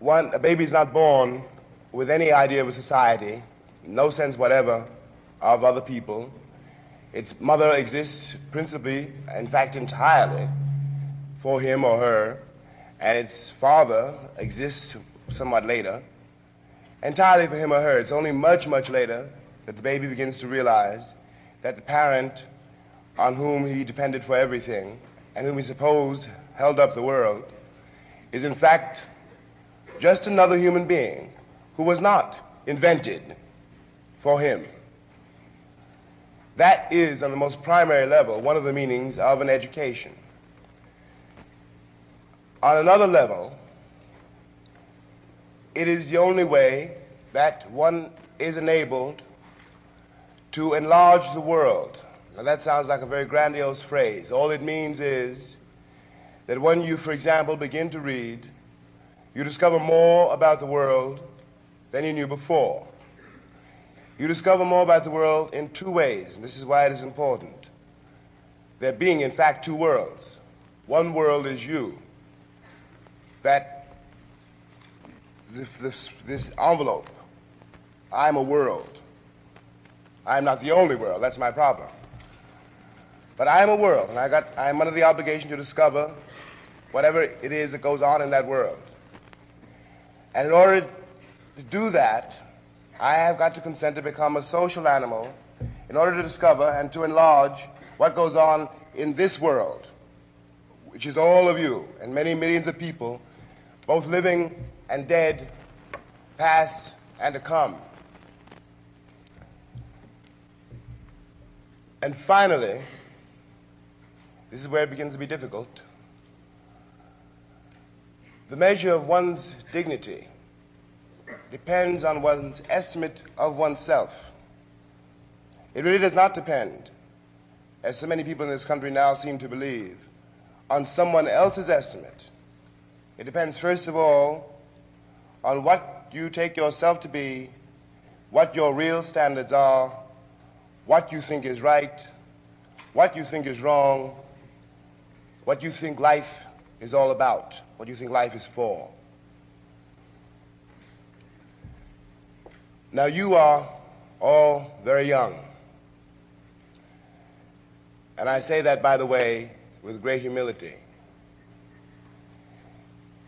a baby is not born with any idea of a society, no sense whatever of other people. Its mother exists principally, in fact entirely, for him or her, and its father exists somewhat later, entirely for him or her. It's only much, much later that the baby begins to realize that the parent on whom he depended for everything and whom he supposed held up the world is in fact just another human being who was not invented for him. That is, on the most primary level, one of the meanings of an education. On another level, it is the only way that one is enabled to enlarge the world. Now that sounds like a very grandiose phrase. All it means is that when you, for example, begin to read, you discover more about the world than you knew before. You discover more about the world in two ways, and this is why it is important. There being, in fact, two worlds. One world is you. That this envelope, I'm a world. I'm not the only world, that's my problem. But I am a world, and I'm under the obligation to discover whatever it is that goes on in that world. And in order to do that, I have got to consent to become a social animal in order to discover and to enlarge what goes on in this world, which is all of you and many millions of people, both living and dead, past and to come. And finally, this is where it begins to be difficult, the measure of one's dignity depends on one's estimate of oneself. It really does not depend, as so many people in this country now seem to believe, on someone else's estimate. It depends, first of all, on what you take yourself to be, what your real standards are, what you think is right, what you think is wrong, what you think life is all about, what you think life is for. Now, you are all very young. And I say that, by the way, with great humility.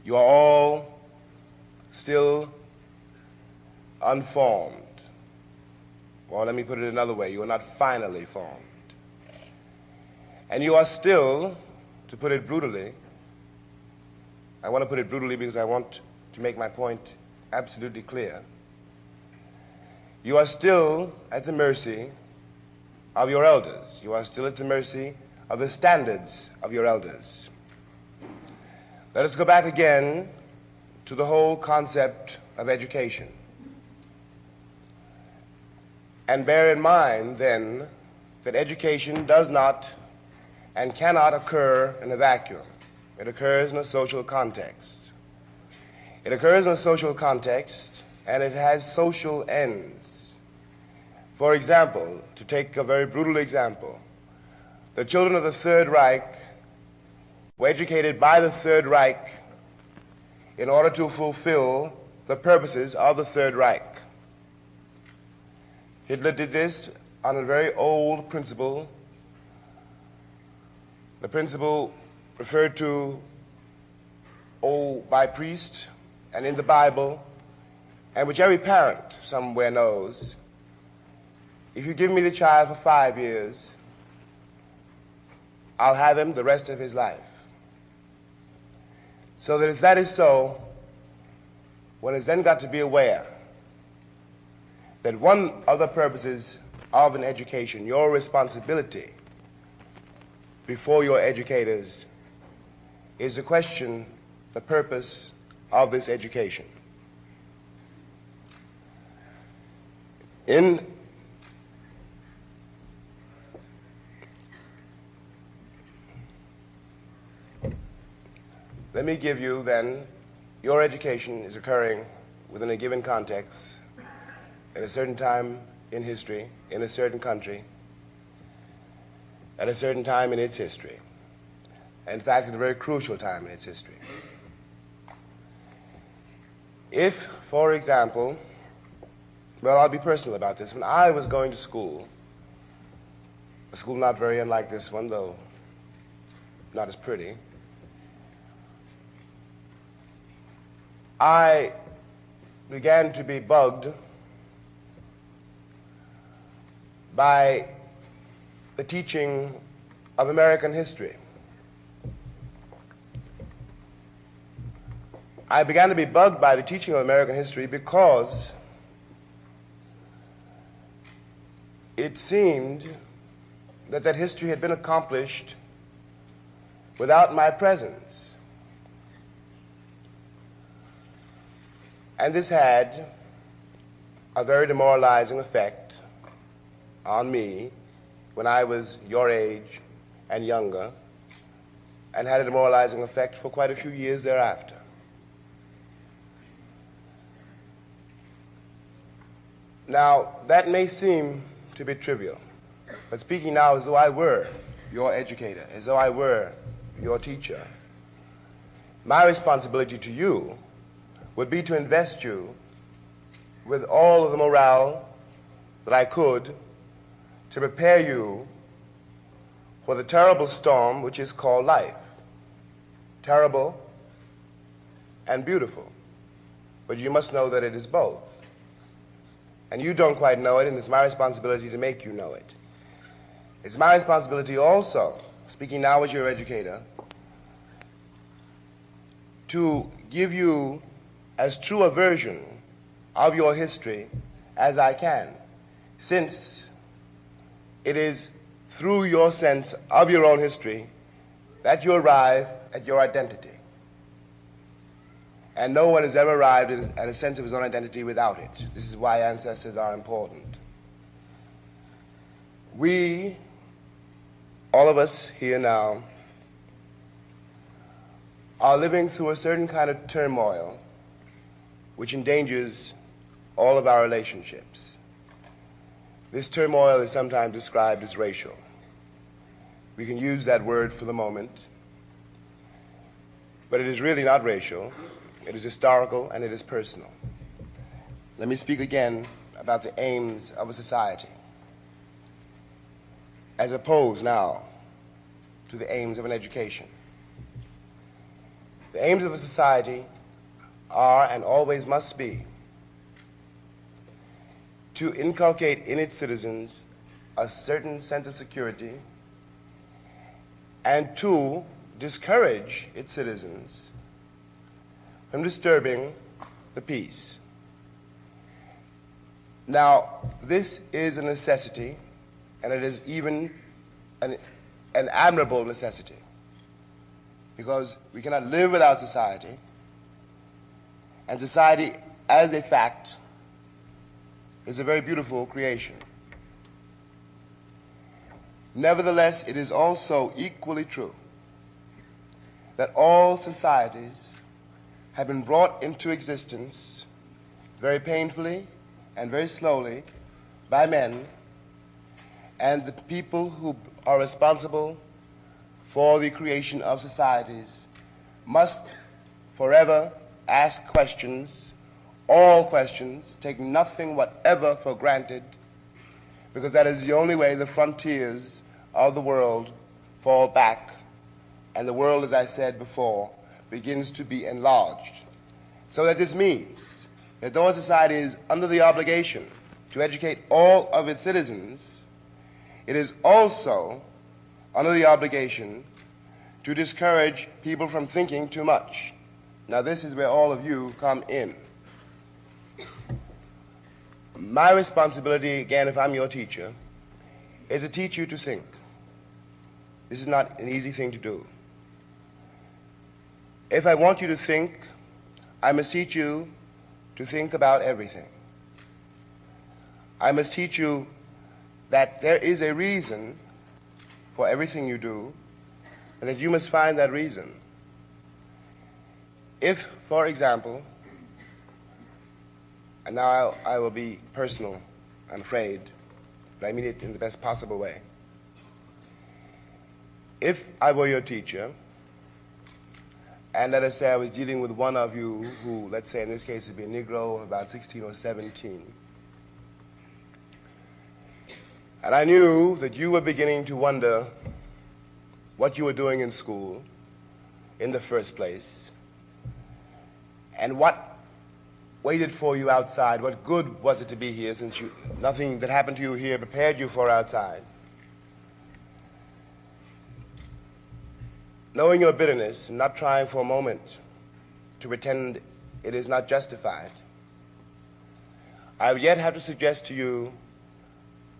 You are all still unformed. Well, let me put it another way. You are not finally formed. And you are still, to put it brutally, I want to put it brutally because I want to make my point absolutely clear. You are still at the mercy of your elders. You are still at the mercy of the standards of your elders. Let us go back again to the whole concept of education. And bear in mind, then, that education does not and cannot occur in a vacuum. It occurs in a social context. It occurs in a social context, and it has social ends. For example, to take a very brutal example, the children of the Third Reich were educated by the Third Reich in order to fulfill the purposes of the Third Reich. Hitler did this on a very old principle, the principle referred to by priest and in the Bible, and which every parent somewhere knows. If you give me the child for 5 years, I'll have him the rest of his life. So that if that is so, one has then got to be aware that one of the purposes of an education, your responsibility before your educators, is to question the purpose of this education. Let me give you then, your education is occurring within a given context, at a certain time in history, in a certain country, at a certain time in its history. In fact, at a very crucial time in its history. If, for example, well, I'll be personal about this. When I was going to school, a school not very unlike this one, though not as pretty, I began to be bugged by the teaching of American history. I began to be bugged by the teaching of American history because it seemed that that history had been accomplished without my presence. And this had a very demoralizing effect on me when I was your age and younger, and had a demoralizing effect for quite a few years thereafter. Now, that may seem to be trivial, but speaking now as though I were your educator, as though I were your teacher, my responsibility to you would be to invest you with all of the morale that I could to prepare you for the terrible storm which is called life. Terrible and beautiful. But you must know that it is both. And you don't quite know it, and it's my responsibility to make you know it. It's my responsibility also, speaking now as your educator, to give you as true a version of your history as I can, since it is through your sense of your own history that you arrive at your identity. And no one has ever arrived at a sense of his own identity without it. This is why ancestors are important. We, all of us here now, are living through a certain kind of turmoil which endangers all of our relationships. This turmoil is sometimes described as racial. We can use that word for the moment, but it is really not racial. It is historical and it is personal. Let me speak again about the aims of a society, as opposed now to the aims of an education. The aims of a society are and always must be to inculcate in its citizens a certain sense of security and to discourage its citizens from disturbing the peace. Now, this is a necessity, and it is even an admirable necessity, because we cannot live without society, and society, as a fact, is a very beautiful creation. Nevertheless, it is also equally true that all societies have been brought into existence very painfully and very slowly by men, and the people who are responsible for the creation of societies must forever ask questions, all questions, take nothing whatever for granted, because that is the only way the frontiers of the world fall back, and the world, as I said before, begins to be enlarged. So that this means that though a society is under the obligation to educate all of its citizens, it is also under the obligation to discourage people from thinking too much. Now, this is where all of you come in. My responsibility, again, if I'm your teacher, is to teach you to think. This is not an easy thing to do. If I want you to think, I must teach you to think about everything. I must teach you that there is a reason for everything you do, and that you must find that reason. If, for example, and now I will be personal, I'm afraid, but I mean it in the best possible way. If I were your teacher, And let us say I was dealing with one of you who, let's say in this case, would be a Negro of about 16 or 17. And I knew that you were beginning to wonder what you were doing in school in the first place, and what waited for you outside. What good was it to be here, since nothing that happened to you here prepared you for outside? Knowing your bitterness and not trying for a moment to pretend it is not justified, I yet have to suggest to you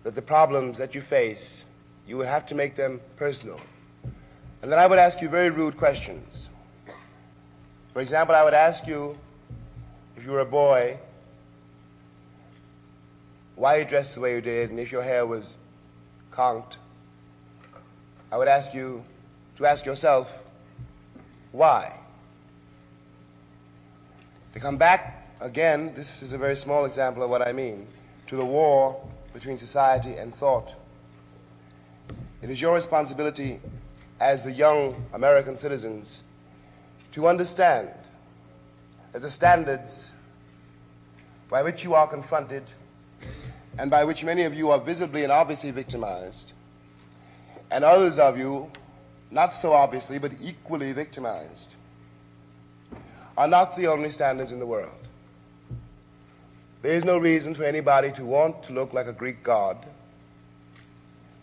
that the problems that you face, you would have to make them personal. And then I would ask you very rude questions. For example, I would ask you, if you were a boy, why you dressed the way you did, and if your hair was conked. I would ask you to ask yourself, why? To come back again, this is a very small example of what I mean, to the war between society and thought. It is your responsibility as the young American citizens to understand that the standards by which you are confronted and by which many of you are visibly and obviously victimized, and others of you not so obviously but equally victimized, are not the only standards in the world. There is no reason for anybody to want to look like a Greek god.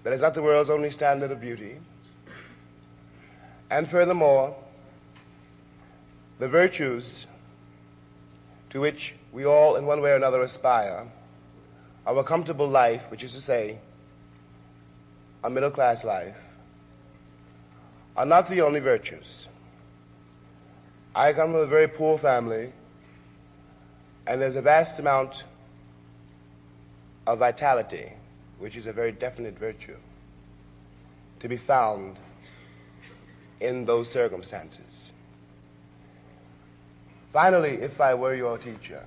That is not the world's only standard of beauty. And furthermore, the virtues to which we all in one way or another aspire, of a comfortable life, which is to say, a middle-class life, are not the only virtues. I come from a very poor family, and there's a vast amount of vitality, which is a very definite virtue, to be found in those circumstances. Finally, if I were your teacher,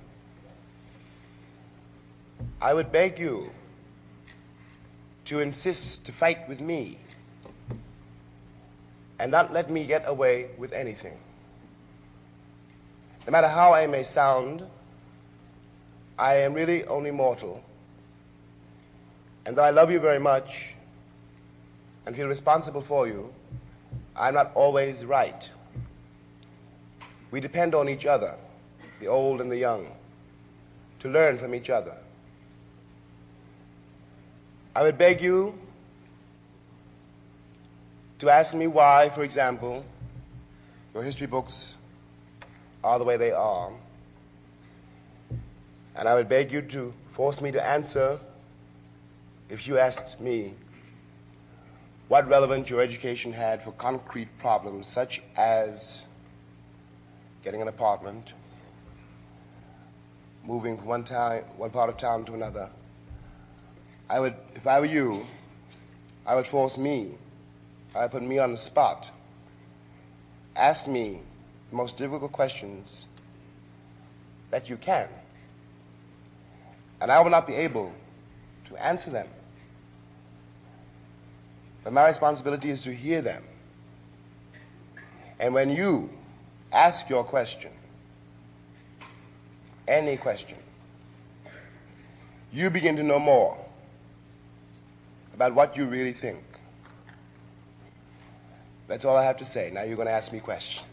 I would beg you to insist to fight with me and not let me get away with anything. No matter how I may sound, I am really only mortal. And though I love you very much and feel responsible for you, I'm not always right. We depend on each other, the old and the young, to learn from each other. I would beg you to ask me why, for example, your history books are the way they are. And I would beg you to force me to answer if you asked me what relevance your education had for concrete problems such as getting an apartment, moving from one part of town to another. I would, if I were you, I would force me, I would put me on the spot, ask me the most difficult questions that you can. And I will not be able to answer them. But my responsibility is to hear them. And when you ask your question, any question, you begin to know more about what you really think. That's all I have to say. Now you're going to ask me questions.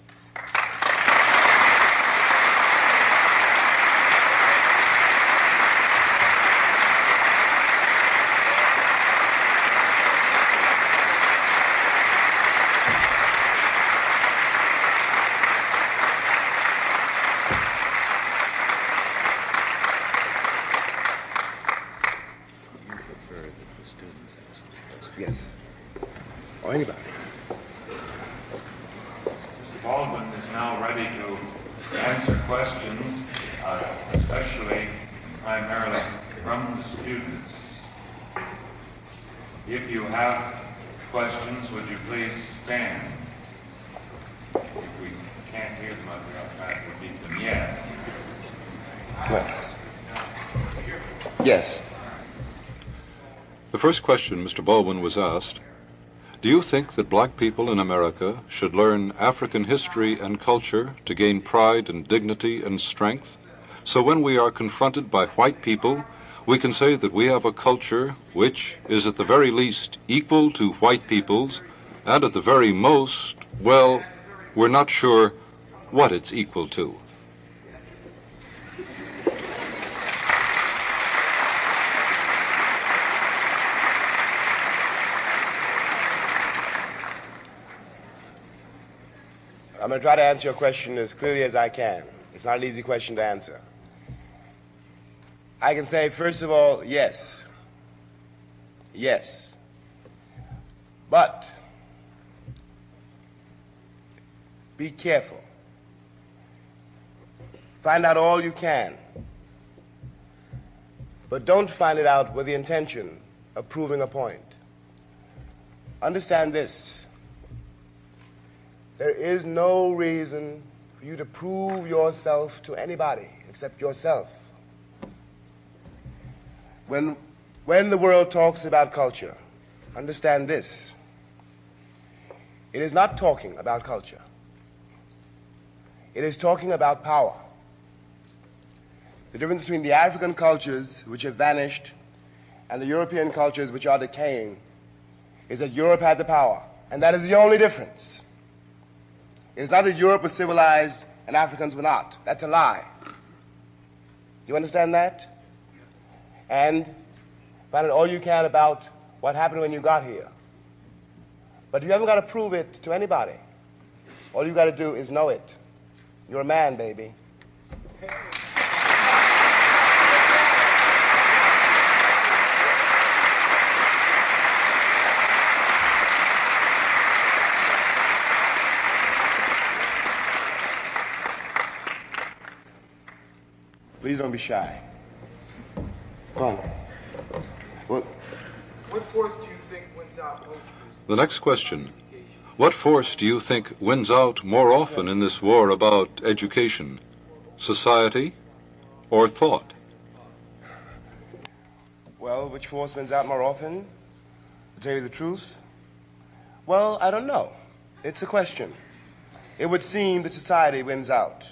Yes. Or anybody. Mr. Baldwin is now ready to answer questions, especially primarily from the students. If you have questions, would you please stand? If we can't hear them up here, I'll try to repeat them. Yes. Yes. The first question Mr. Baldwin was asked, Do you think that black people in America should learn African history and culture to gain pride and dignity and strength? So when we are confronted by white people, we can say that we have a culture which is at the very least equal to white people's, and at the very most, well, we're not sure what it's equal to. I'm going to try to answer your question as clearly as I can. It's not an easy question to answer. I can say, first of all, yes. Yes. But be careful. Find out all you can. But don't find it out with the intention of proving a point. Understand this. There is no reason for you to prove yourself to anybody except yourself. When the world talks about culture, understand this. It is not talking about culture. It is talking about power. The difference between the African cultures, which have vanished, and the European cultures, which are decaying, is that Europe had the power. And that is the only difference. It's not that Europe was civilized and Africans were not. That's a lie. Do you understand that? And find out all you can about what happened when you got here. But you haven't got to prove it to anybody. All you got to do is know it. You're a man, baby. Please don't be shy. Come on. Well, what force do you think wins out most? The next question. What force do you think wins out more often in this war about education? Society or thought? Well, which force wins out more often? To tell you the truth? Well, I don't know. It's a question. It would seem that society wins out.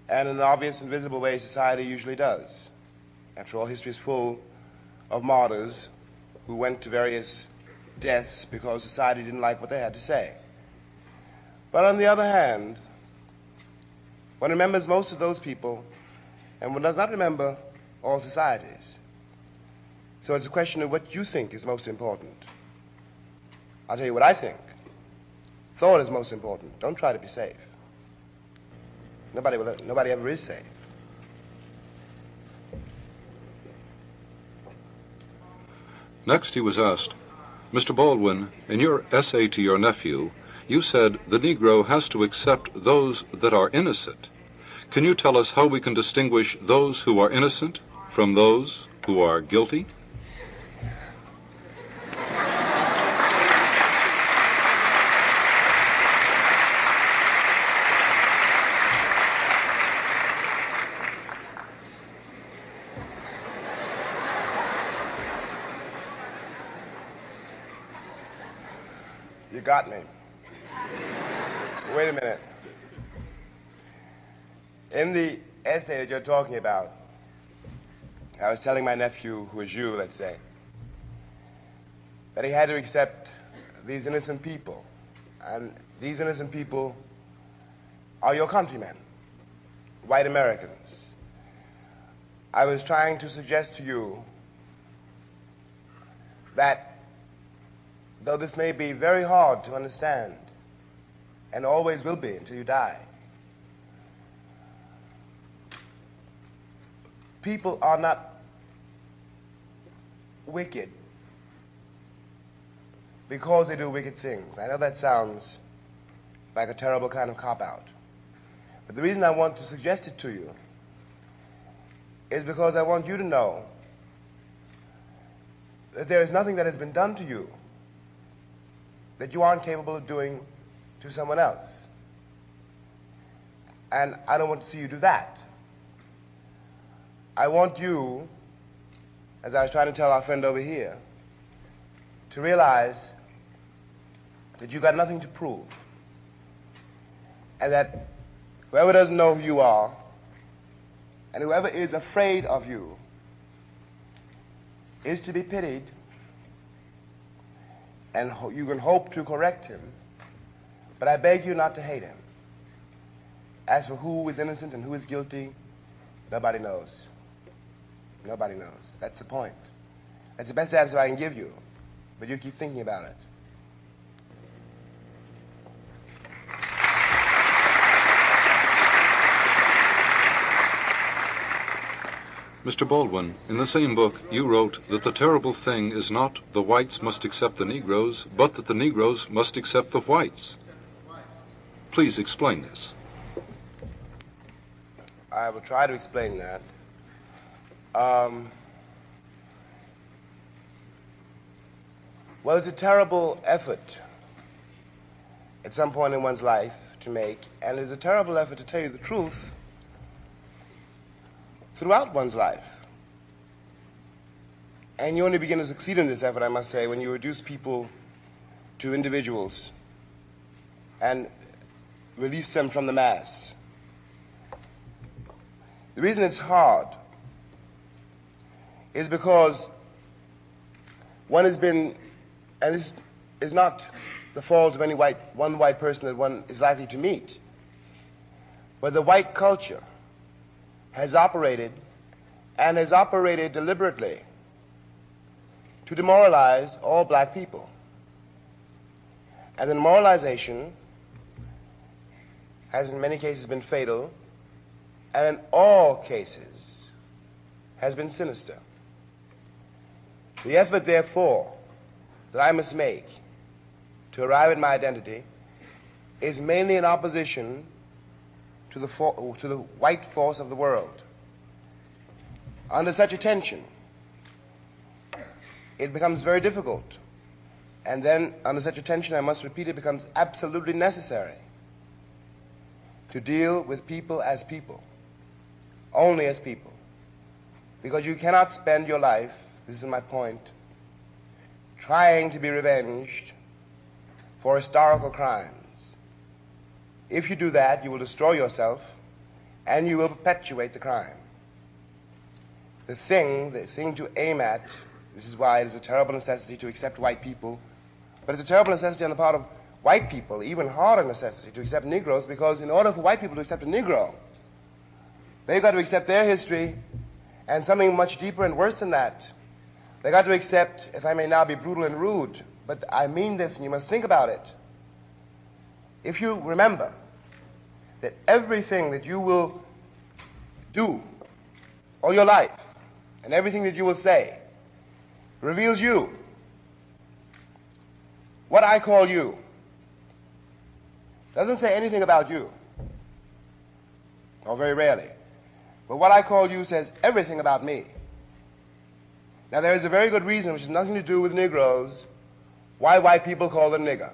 And in an obvious and visible way, society usually does. After all, history is full of martyrs who went to various deaths because society didn't like what they had to say. But on the other hand, one remembers most of those people, and one does not remember all societies. So it's a question of what you think is most important. I'll tell you what I think. Thought is most important. Don't try to be safe. Nobody ever is safe. Next he was asked, Mr. Baldwin, in your essay to your nephew, you said the Negro has to accept those that are innocent. Can you tell us how we can distinguish those who are innocent from those who are guilty? You got me. Wait a minute. In the essay that you're talking about, I was telling my nephew, who is you, let's say, that he had to accept these innocent people. And these innocent people are your countrymen, white Americans. I was trying to suggest to you that though this may be very hard to understand, and always will be until you die, people are not wicked because they do wicked things. I know that sounds like a terrible kind of cop-out. But the reason I want to suggest it to you is because I want you to know that there is nothing that has been done to you that you aren't capable of doing to someone else. And I don't want to see you do that. I want you, as I was trying to tell our friend over here, to realize that you got nothing to prove, and that whoever doesn't know who you are, and whoever is afraid of you, is to be pitied, and you can hope to correct him, but I beg you not to hate him. As for who is innocent and who is guilty, nobody knows. Nobody knows. That's the point. That's the best answer I can give you, but you keep thinking about it. Mr. Baldwin, in the same book, you wrote that the terrible thing is not the whites must accept the Negroes, but that the Negroes must accept the whites. Please explain this. I will try to explain that. Well, it's a terrible effort at some point in one's life to make, and it's a terrible effort, to tell you the truth, throughout one's life. And you only begin to succeed in this effort, I must say, when you reduce people to individuals and release them from the mass. The reason it's hard is because one has been, and this is not the fault of any one white person that one is likely to meet, but the white culture has operated, and has operated deliberately, to demoralize all black people. And the demoralization has in many cases been fatal, and in all cases has been sinister. The effort, therefore, that I must make to arrive at my identity is mainly in opposition to the white force of the world. Under such a tension, it becomes very difficult. And then, under such a tension, I must repeat, it becomes absolutely necessary to deal with people as people, only as people. Because you cannot spend your life, this is my point, trying to be revenged for historical crimes. If you do that, you will destroy yourself, and you will perpetuate the crime. The thing to aim at, this is why it is a terrible necessity to accept white people, but it's a terrible necessity on the part of white people, even harder necessity to accept Negroes, because in order for white people to accept a Negro, they've got to accept their history, and something much deeper and worse than that. They've got to accept, if I may now be brutal and rude, but I mean this, and you must think about it. If you remember that everything that you will do all your life, and everything that you will say, reveals you, what I call you doesn't say anything about you, or very rarely, but what I call you says everything about me. Now, there is a very good reason, which has nothing to do with Negroes, why white people call them nigger.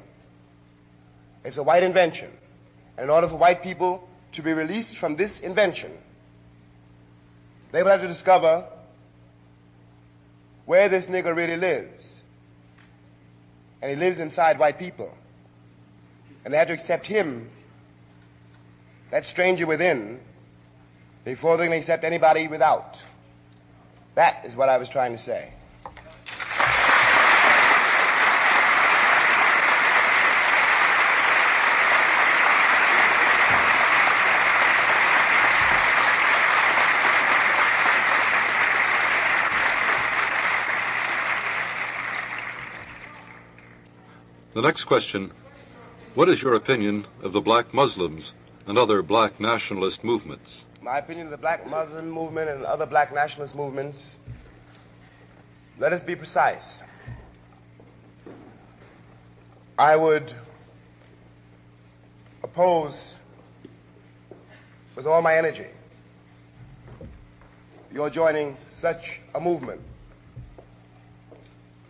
It's a white invention. And in order for white people to be released from this invention, they will have to discover where this nigger really lives. And he lives inside white people. And they have to accept him, that stranger within, before they can accept anybody without. That is what I was trying to say. The next question, what is your opinion of the black Muslims and other black nationalist movements? My opinion of the black Muslim movement and other black nationalist movements, let us be precise. I would oppose with all my energy your joining such a movement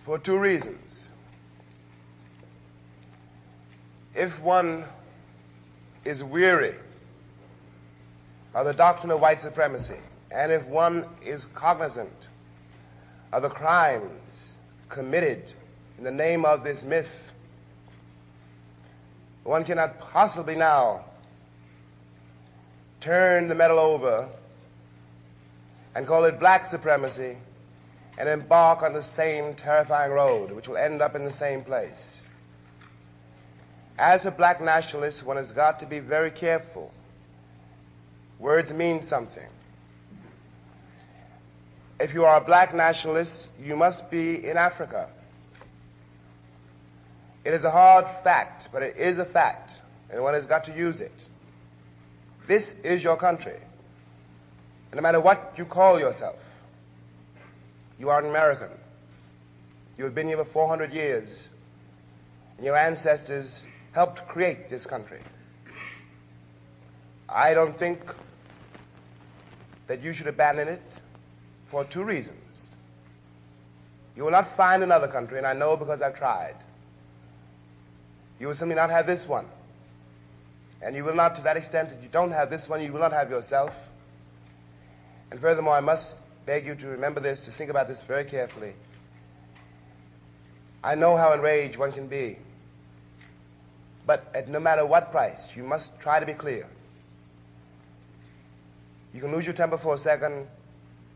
for two reasons. If one is weary of the doctrine of white supremacy, and if one is cognizant of the crimes committed in the name of this myth, One cannot possibly now turn the medal over and call it black supremacy and embark on the same terrifying road, which will end up in the same place. As a black nationalist, one has got to be very careful. Words mean something. If you are a black nationalist, you must be in Africa. It is a hard fact, but it is a fact, and one has got to use it. This is your country. And no matter what you call yourself, you are an American. You have been here for 400 years, and your ancestors helped create this country. I don't think that you should abandon it for two reasons. You will not find another country, and I know because I've tried. You will simply not have this one. And you will not, to that extent that you don't have this one, you will not have yourself. And furthermore, I must beg you to remember this, to think about this very carefully. I know how enraged one can be. But at no matter what price, you must try to be clear. You can lose your temper for a second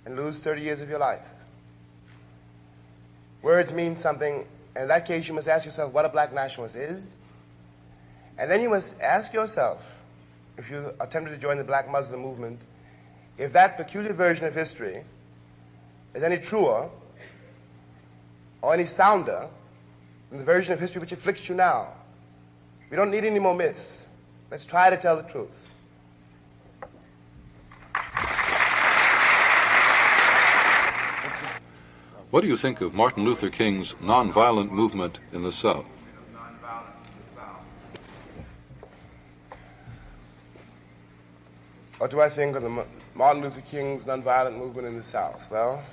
and lose 30 years of your life. Words mean something, and in that case you must ask yourself what a black nationalist is. And then you must ask yourself, if you attempted to join the black Muslim movement, if that peculiar version of history is any truer or any sounder than the version of history which afflicts you now. We don't need any more myths. Let's try to tell the truth. What do you think of Martin Luther King's nonviolent movement in the South? What do I think of the Martin Luther King's nonviolent movement in the South? Well,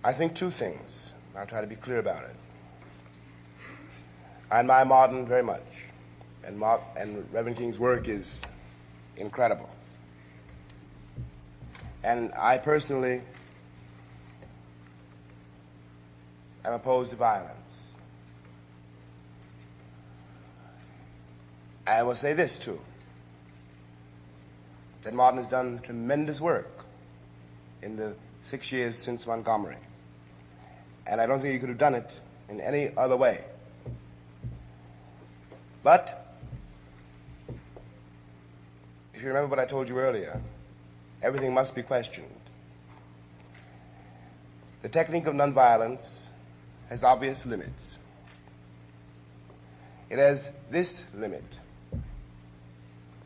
I think two things. I'll try to be clear about it. I admire Martin very much, and Reverend King's work is incredible. And I personally am opposed to violence. I will say this too, that Martin has done tremendous work in the 6 years since Montgomery. And I don't think he could have done it in any other way. But, if you remember what I told you earlier, everything must be questioned. The technique of nonviolence has obvious limits. It has this limit,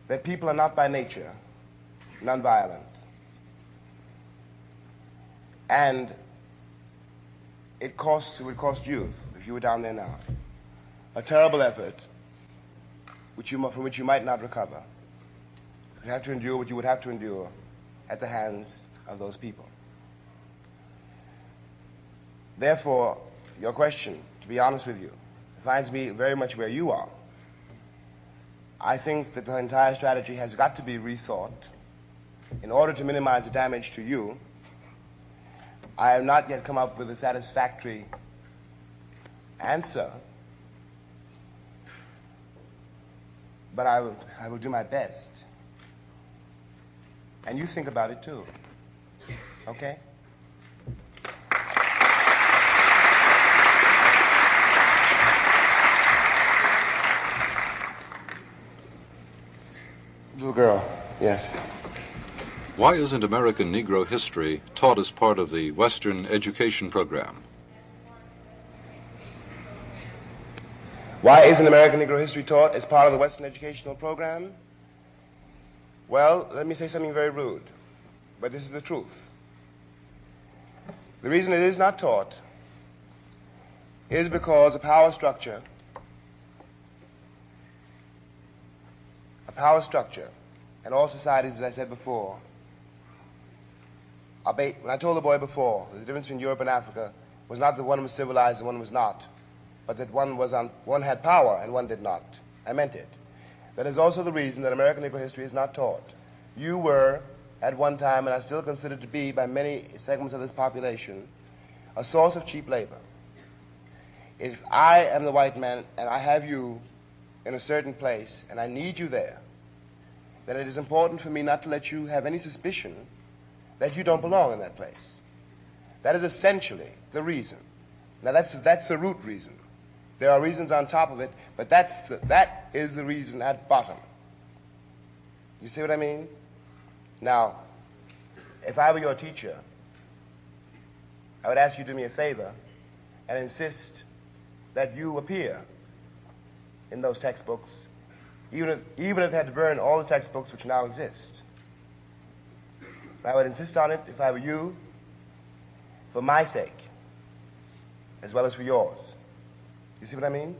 that people are not by nature nonviolent. And it would cost you, if you were down there now, a terrible effort from which you might not recover. You would have to endure what you would have to endure at the hands of those people. Therefore, your question, to be honest with you, finds me very much where you are. I think that the entire strategy has got to be rethought in order to minimize the damage to you. I have not yet come up with a satisfactory answer, but I will do my best. And you think about it too, okay? Little girl, yes. Why isn't American Negro history taught as part of the Western education program? Why isn't American Negro history taught as part of the Western educational program? Well, let me say something very rude, but this is the truth. The reason it is not taught is because a power structure, and all societies, as I said before, when I told the boy before, the difference between Europe and Africa was not that one was civilized and one was not, but that one had power and one did not. I meant it. That is also the reason that American Negro history is not taught. You were, at one time, and are still considered to be by many segments of this population, a source of cheap labor. If I am the white man and I have you in a certain place and I need you there, then it is important for me not to let you have any suspicion that you don't belong in that place. That is essentially the reason. Now that's the root reason. There are reasons on top of it, but that is the reason at bottom. You see what I mean? Now, if I were your teacher, I would ask you to do me a favor and insist that you appear in those textbooks, even if it had to burn all the textbooks which now exist. I would insist on it, if I were you, for my sake, as well as for yours. You see what I mean?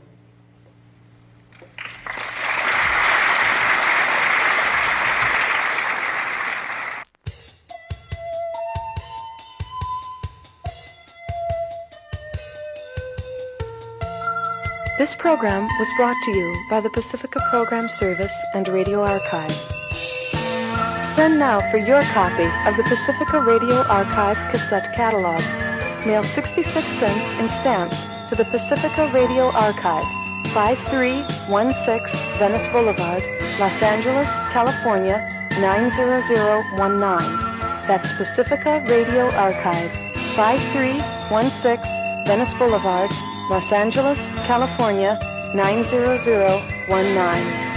This program was brought to you by the Pacifica Program Service and Radio Archive. Send now for your copy of the Pacifica Radio Archive cassette catalog. Mail 66 cents in stamps to the Pacifica Radio Archive, 5316 Venice Boulevard, Los Angeles, California, 90019. That's Pacifica Radio Archive, 5316 Venice Boulevard, Los Angeles, California, 90019.